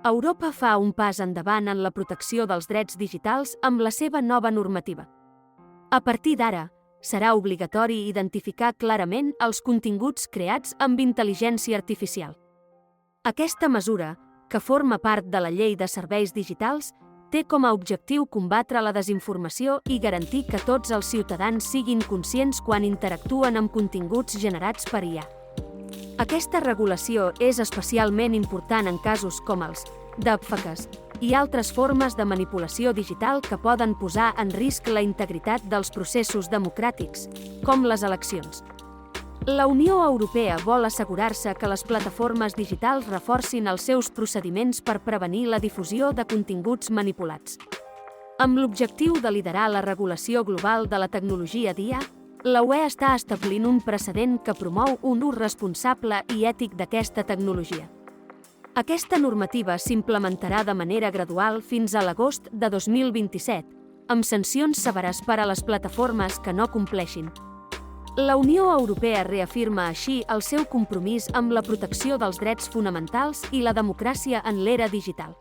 Europa fa un pas endavant en la protecció dels drets digitals amb la seva nova normativa. A partir d'ara, serà obligatori identificar clarament els continguts creats amb intel·ligència artificial. Aquesta mesura, que forma part de la Llei de Serveis Digitals, té com a objectiu combatre la desinformació i garantir que tots els ciutadans siguin conscients quan interactuen amb continguts generats per IA. Aquesta regulació és especialment important en casos com els deepfakes i altres formes de manipulació digital que poden posar en risc la integritat dels processos democràtics, com les eleccions. La Unió Europea vol assegurar-se que les plataformes digitals reforcin els seus procediments per prevenir la difusió de continguts manipulats. Amb l'objectiu de liderar la regulació global de la tecnologia d'IA, la UE està establint un precedent que promou un ús responsable i ètic d'aquesta tecnologia. Aquesta normativa s'implementarà de manera gradual fins a l'agost de 2027, amb sancions severes per a les plataformes que no compleixin. La Unió Europea reafirma així el seu compromís amb la protecció dels drets fonamentals i la democràcia en l'era digital.